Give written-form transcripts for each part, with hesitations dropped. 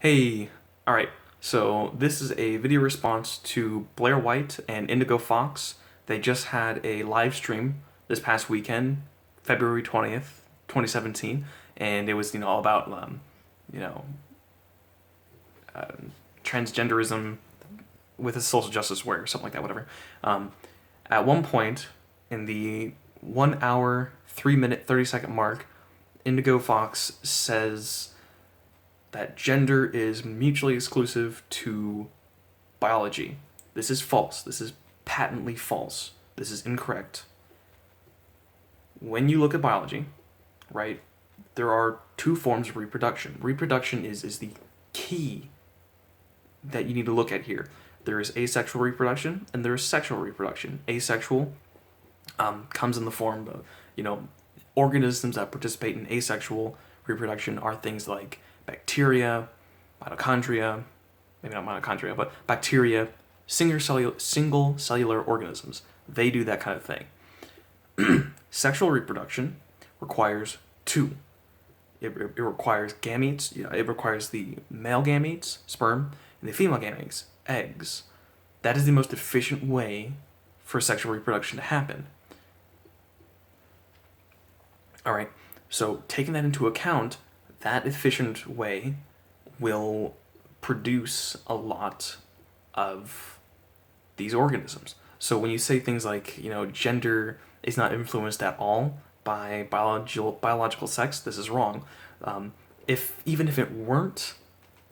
Hey, alright, so this is a video response to Blair White and Indigo Fox. They just had a live stream this past weekend, February 20th, 2017, and it was, all about, you know, uh, transgenderism with a social justice warrior, something like that, whatever. At one point, in the 1 hour, 3 minute, 30-second mark, Indigo Fox says that gender is mutually exclusive to biology. This is false. This is patently false. This is incorrect. When you look at biology, right, there are two forms of reproduction. Reproduction is the key that you need to look at here. There is asexual reproduction and there is sexual reproduction. Asexual comes in the form of, organisms that participate in asexual reproduction are things like bacteria, mitochondria, maybe not mitochondria, but bacteria, single cellular organisms. They do that kind of thing. Sexual reproduction requires two. It requires gametes. It requires the male gametes, sperm, and the female gametes, eggs. That is the most efficient way for sexual reproduction to happen. All right, so taking that into account, that efficient way will produce a lot of these organisms. So when you say things like, gender is not influenced at all by biological sex, this is wrong. Even if it weren't,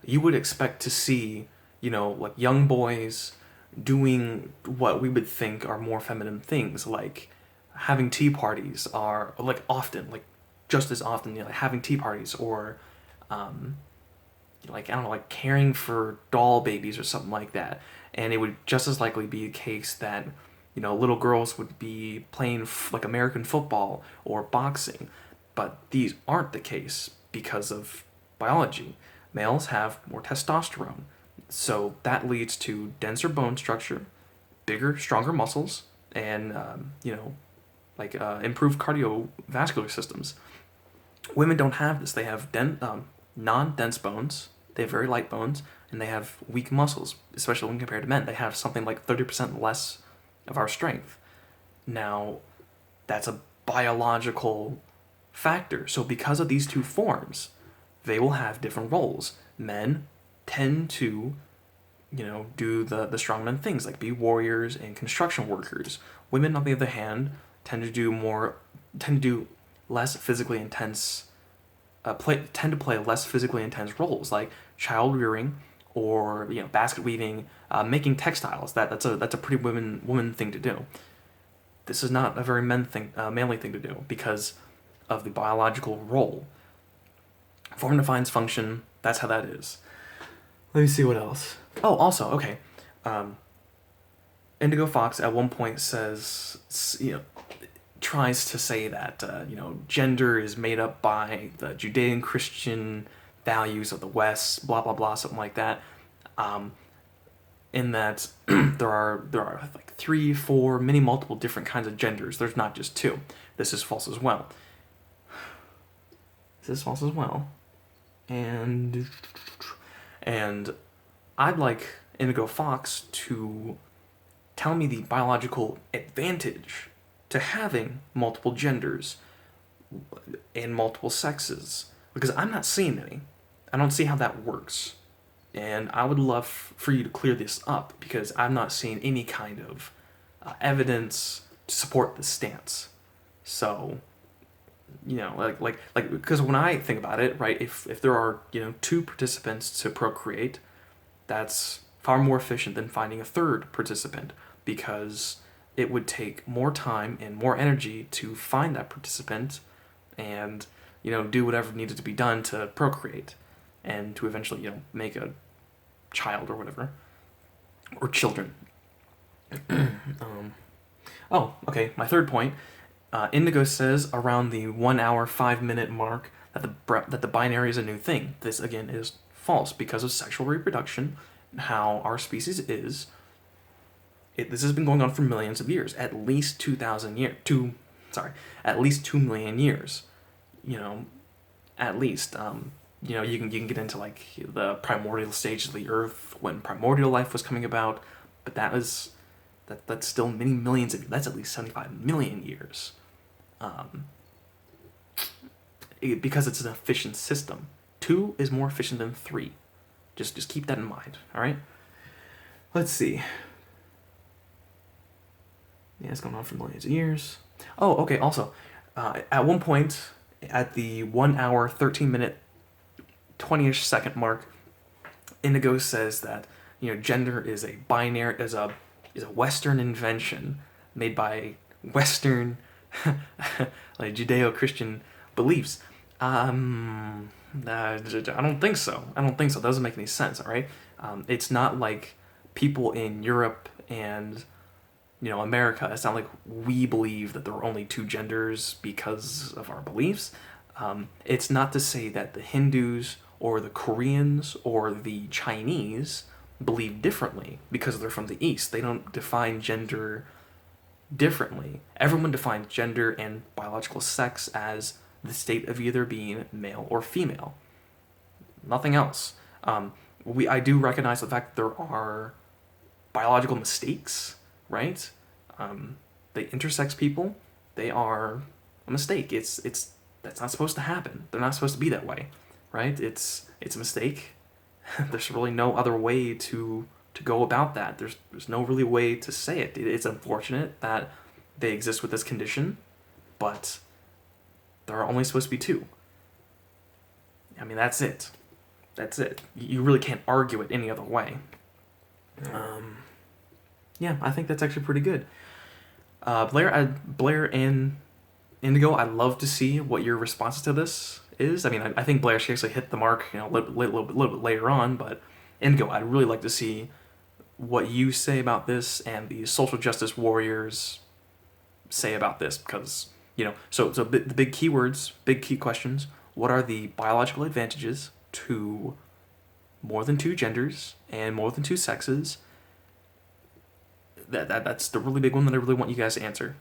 you would expect to see, like young boys doing what we would think are more feminine things, like having tea parties, are like often, like just as often, having tea parties, or like, I don't know, like caring for doll babies or something like that. And it would just as likely be a case that, little girls would be playing like American football or boxing. But these aren't the case because of biology. Males have more testosterone. So that leads to denser bone structure, bigger, stronger muscles, and, improved cardiovascular systems. Women don't have this. They have non-dense bones. They have very light bones, and they have weak muscles, especially when compared to men. They have something like 30% less of our strength. Now, that's a biological factor. So because of these two forms, they will have different roles. Men tend to, do the strongman things, like be warriors and construction workers. Women, on the other hand, tend to do less physically intense tend to play less physically intense roles, like child rearing, or basket weaving, making textiles. That's a pretty woman thing to do. This is not a very manly thing to do because of the biological role. Form defines function. That's how that is. Let me see what else. Oh, also, okay. Indigo Fox at one point says, tries to say that, gender is made up by the Judean Christian values of the West, blah, blah, blah, something like that. In that there are like 3, 4, many multiple different kinds of genders. There's not just two. This is false as well. This is false as well. And I'd like Indigo Fox to tell me the biological advantage to having multiple genders and multiple sexes, because I'm not seeing any. I don't see how that works. And I would love for you to clear this up, because I'm not seeing any kind of evidence to support this stance. So, because when I think about it, right, if there are, two participants to procreate, that's far more efficient than finding a third participant, because it would take more time and more energy to find that participant and, do whatever needed to be done to procreate and to eventually, make a child or whatever, or children. Okay, my third point. Indigo says around the 1 hour, 5 minute mark that the binary is a new thing. This, again, is false because of sexual reproduction and how our species is. This has been going on for millions of years, at least 2,000 years. At least 2 million years. At least. you can get into like the primordial stage of the Earth when primordial life was coming about, but that's still many millions of. That's at least 75 million years, because it's an efficient system. 2 is more efficient than 3. Just keep that in mind. All right. Let's see. Yeah, it's going on for millions of years. Oh, okay. Also, at one point, at the 1 hour, 13 minute, 20-ish second mark, Indigo says that gender is a binary, is a Western invention made by Western like Judeo-Christian beliefs. I don't think so. It doesn't make any sense. All right. It's not like people in Europe and America. It's not like we believe that there are only 2 genders because of our beliefs. It's not to say that the Hindus or the Koreans or the Chinese believe differently because they're from the East. They don't define gender differently. Everyone defines gender and biological sex as the state of either being male or female. Nothing else. I do recognize the fact that there are biological mistakes, right? The intersex people, they are a mistake. That's not supposed to happen. They're not supposed to be that way, right? It's a mistake. There's really no other way to go about that. There's no really way to say it. It's unfortunate that they exist with this condition, but there are only supposed to be 2. I mean, that's it. That's it. You really can't argue it any other way. Yeah, I think that's actually pretty good. Blair and Indigo, I'd love to see what your response to this is. I mean, I think Blair, she actually hit the mark, a little bit later on, but Indigo, I'd really like to see what you say about this and the social justice warriors say about this, because, so the big keywords, big key questions, what are the biological advantages to more than 2 genders and more than 2 sexes? That's the really big one that I really want you guys to answer.